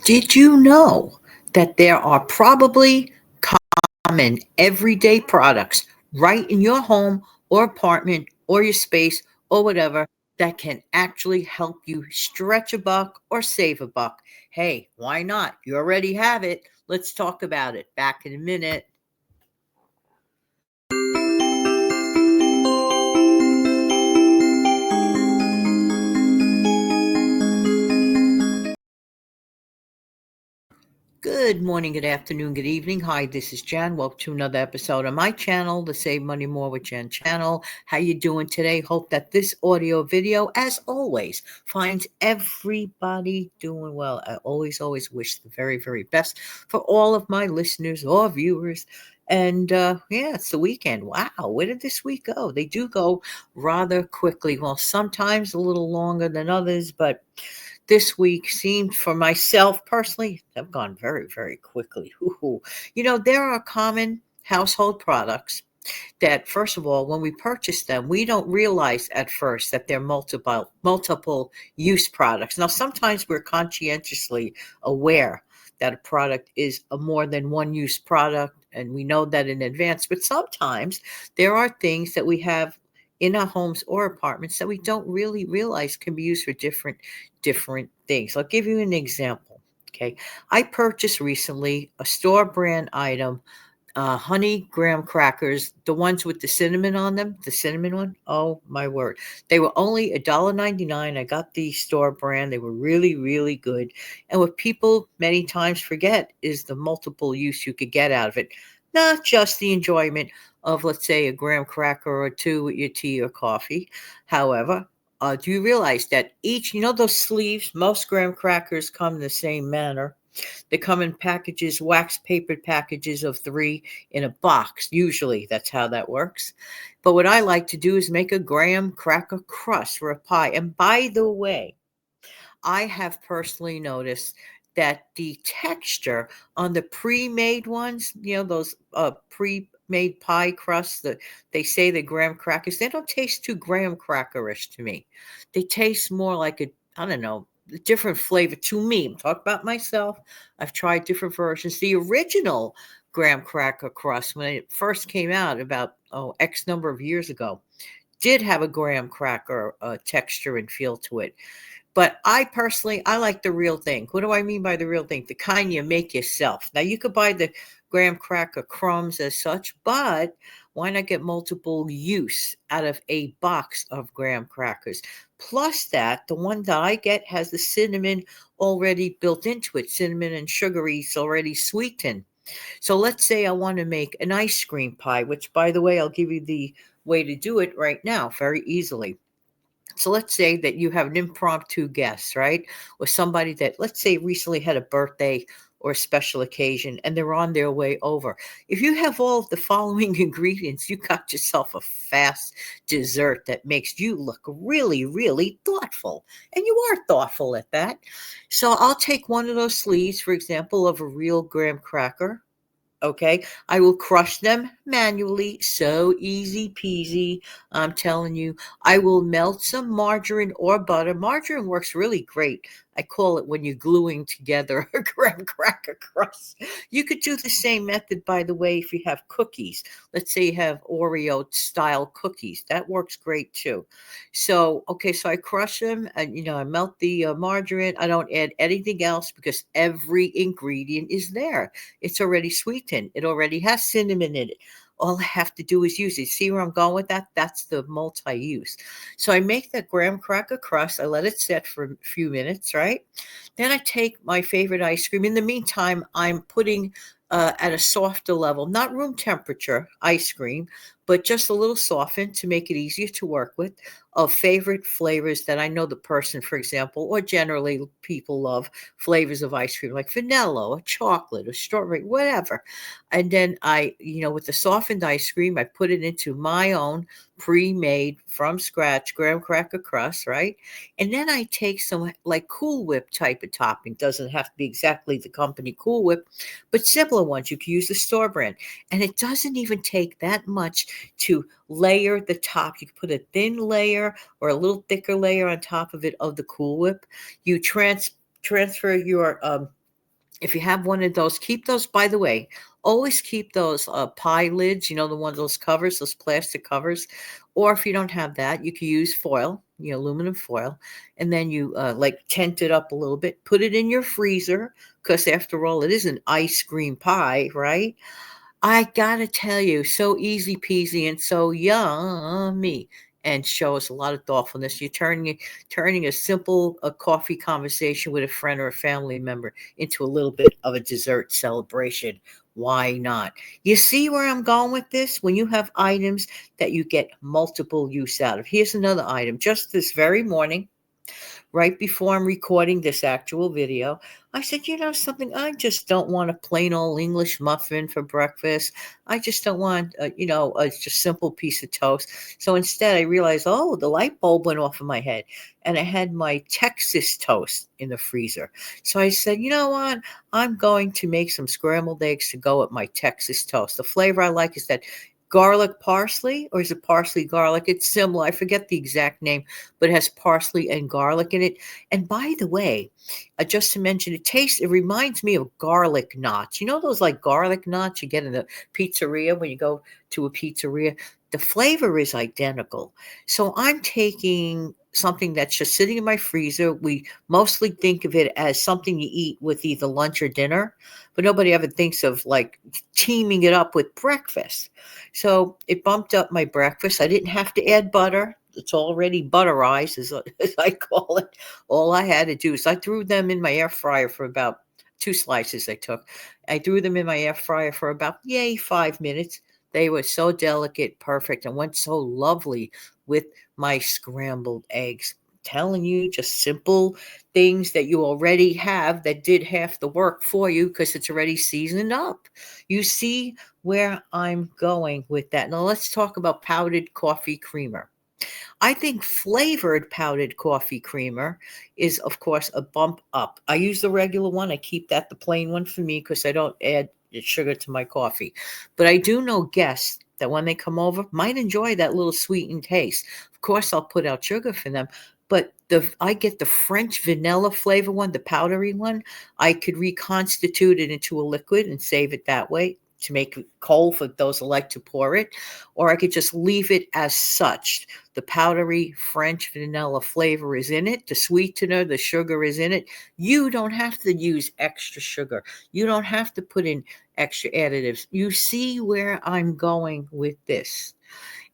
Did you know that there are probably common everyday products right in your home or apartment or your space or whatever that can actually help you stretch a buck or save a buck? Hey, why not? You already have it. Let's talk about it. Back in a minute. Good morning, good afternoon, good evening. Hi, this is Jan. Welcome to another episode of my channel, the Save Money More with Jan channel. How you doing today? Hope that this audio video, as always, finds everybody doing well. I always wish the very best for all of my listeners or viewers. And yeah, it's the weekend. Wow, where did this week go? They do go rather quickly. Well, sometimes a little longer than others, but this week seemed for myself personally have gone very quickly. Ooh. There are common household products that, first of all, when we purchase them, we don't realize at first that they're multiple use products. Now, sometimes we're conscientiously aware that a product is a more than one use product, and we know that in advance. But sometimes there are things that we have in our homes or apartments that we don't really realize can be used for different things. I'll give you an example. Okay, I purchased recently a store brand item, honey graham crackers, the ones with the cinnamon on them, the cinnamon one. Oh my word. They were only $1.99. I got the store brand. They were really good. And what people many times forget is the multiple use you could get out of it. Not just the enjoyment of, let's say, a graham cracker or two with your tea or coffee. However, do you realize that those sleeves, most graham crackers come in the same manner. They come in packages, wax papered packages of 3 in a box. Usually that's how that works. But what I like to do is make a graham cracker crust for a pie. And by the way, I have personally noticed that the texture on the pre-made ones, those pre-made pie crusts that they say the graham crackers, they don't taste too graham crackerish to me. They taste more like I don't know, a different flavor to me. I'm talking about myself. I've tried different versions. The original graham cracker crust, when it first came out about X number of years ago, did have a graham cracker texture and feel to it. But I personally, I like the real thing. What do I mean by the real thing? The kind you make yourself. Now, you could buy the graham cracker crumbs as such, but why not get multiple use out of a box of graham crackers? Plus that, the one that I get has the cinnamon already built into it, cinnamon and sugary, it's already sweetened. So let's say I want to make an ice cream pie, which, by the way, I'll give you the way to do it right now very easily. So let's say that you have an impromptu guest, right? Or somebody that, let's say, recently had a birthday or a special occasion and they're on their way over. If you have all of the following ingredients, you got yourself a fast dessert that makes you look really thoughtful. And you are thoughtful at that. So I'll take one of those sleeves, for example, of a real graham cracker. Okay, I will crush them manually. So easy peasy. I'm telling you. I will melt some margarine or butter. Margarine works really great. I call it when you're gluing together a graham cracker crust. You could do the same method, by the way, if you have cookies. Let's say you have Oreo style cookies. That works great too. So, okay, so I crush them and, I melt the margarine. I don't add anything else because every ingredient is there. It's already sweetened. It already has cinnamon in it. All I have to do is use it. See where I'm going with that? That's the multi-use. So I make that graham cracker crust. I let it set for a few minutes, right? Then I take my favorite ice cream. In the meantime, I'm putting at a softer level, not room temperature ice cream, but just a little softened to make it easier to work with, of favorite flavors that I know the person, for example, or generally people love flavors of ice cream like vanilla or chocolate or strawberry, whatever. And then with the softened ice cream, I put it into my own pre-made from scratch graham cracker crust, right? And then I take some like Cool Whip type of topping. Doesn't have to be exactly the company Cool Whip, but similar ones. You can use the store brand. And it doesn't even take that much to layer the top. You can put a thin layer or a little thicker layer on top of it of the Cool Whip. You transfer your If you have one of those, keep those, by the way, always keep those pie lids, you know, the one of those covers, those plastic covers. Or if you don't have that, you can use foil, you know, aluminum foil, and then you like tent it up a little bit, put it in your freezer, because after all, it is an ice cream pie, right? I gotta tell you, so easy peasy and so yummy, and shows a lot of thoughtfulness. You're turning a simple coffee conversation with a friend or a family member into a little bit of a dessert celebration. Why not? You see where I'm going with this? When you have items that you get multiple use out of. Here's another item. Just this very morning, right before I'm recording this actual video, I said, you know something, I just don't want a plain old English muffin for breakfast. I just don't want, a just simple piece of toast. So instead, I realized, oh, the light bulb went off in my head, and I had my Texas toast in the freezer. So I said, you know what? I'm going to make some scrambled eggs to go with my Texas toast. The flavor I like is that garlic parsley, or is it parsley garlic? It's similar. I forget the exact name, but it has parsley and garlic in it. And by the way, just to mention, it reminds me of garlic knots. You know those like garlic knots you get in the pizzeria when you go to a pizzeria? The flavor is identical. So I'm taking something that's just sitting in my freezer. We mostly think of it as something you eat with either lunch or dinner, but nobody ever thinks of like teaming it up with breakfast. So it bumped up my breakfast. I didn't have to add butter. It's already butterized, as I call it. All I had to do is I threw them in my air fryer for about 2 slices I took. I threw them in my air fryer for about, yay, 5 minutes. They were so delicate, perfect, and went so lovely with my scrambled eggs. Telling you, just simple things that you already have that did half the work for you because it's already seasoned up. You see where I'm going with that. Now let's talk about powdered coffee creamer. I think flavored powdered coffee creamer is, of course, a bump up. I use the regular one. I keep that the plain one for me because I don't add sugar to my coffee. But I do know guests that when they come over might enjoy that little sweetened taste. Of course, I'll put out sugar for them. But I get the French vanilla flavor one, the powdery one. I could reconstitute it into a liquid and save it that way to make it cold for those who like to pour it, or I could just leave it as such. The powdery French vanilla flavor is in it. The sweetener, the sugar is in it. You don't have to use extra sugar. You don't have to put in extra additives. You see where I'm going with this.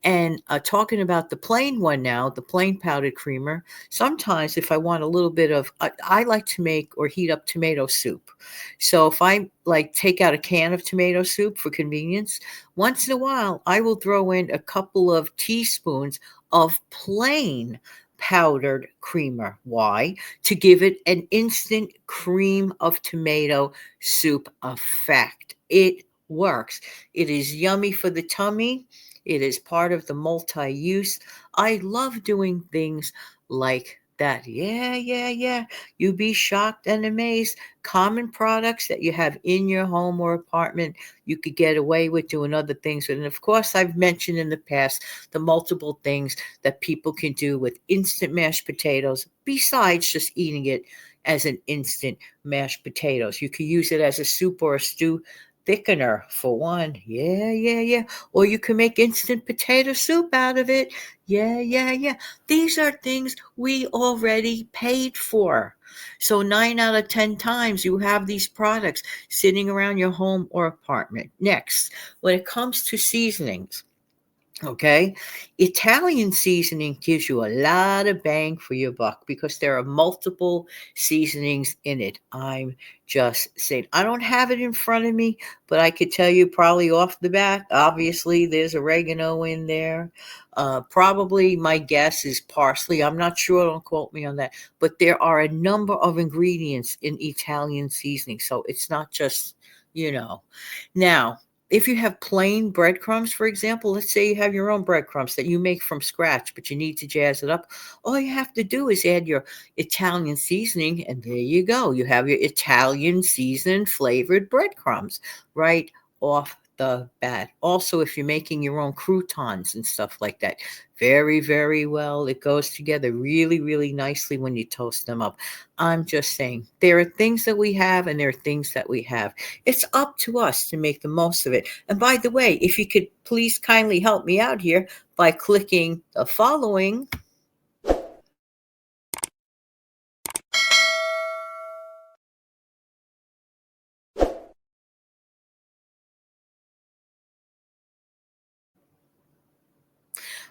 And talking about the plain one now, the plain powdered creamer, sometimes if I want a little bit of, I like to make or heat up tomato soup. So if I like take out a can of tomato soup for convenience, once in a while, I will throw in a couple of teaspoons of plain powdered creamer. Why? To give it an instant cream of tomato soup effect. It works. It is yummy for the tummy. It is part of the multi-use. I love doing things like that. Yeah, yeah, yeah. You'd be shocked and amazed. Common products that you have in your home or apartment, you could get away with doing other things with. And of course, I've mentioned in the past the multiple things that people can do with instant mashed potatoes, besides just eating it as an instant mashed potatoes. You can use it as a soup or a stew thickener for one. Yeah, yeah, yeah. Or you can make instant potato soup out of it. Yeah, yeah, yeah. These are things we already paid for. So 9 out of 10 times you have these products sitting around your home or apartment. Next, when it comes to seasonings, okay. Italian seasoning gives you a lot of bang for your buck because there are multiple seasonings in it. I'm just saying. I don't have it in front of me, but I could tell you probably off the bat. Obviously, there's oregano in there. Probably my guess is parsley. I'm not sure. Don't quote me on that. But there are a number of ingredients in Italian seasoning. So it's not just, you know. Now, if you have plain breadcrumbs, for example, let's say you have your own breadcrumbs that you make from scratch, but you need to jazz it up. All you have to do is add your Italian seasoning, and there you go. You have your Italian seasoned flavored breadcrumbs right off the bad. Also, if you're making your own croutons and stuff like that, very, very well. It goes together really, really nicely when you toast them up. I'm just saying, there are things that we have and there are things that we have. It's up to us to make the most of it. And by the way, if you could please kindly help me out here by clicking the following.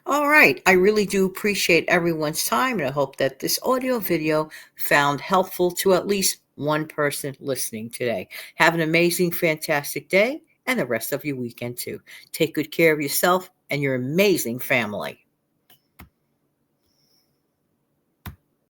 All right. I really do appreciate everyone's time, and I hope that this audio video found helpful to at least one person listening today. Have an amazing, fantastic day and the rest of your weekend too. Take good care of yourself and your amazing family.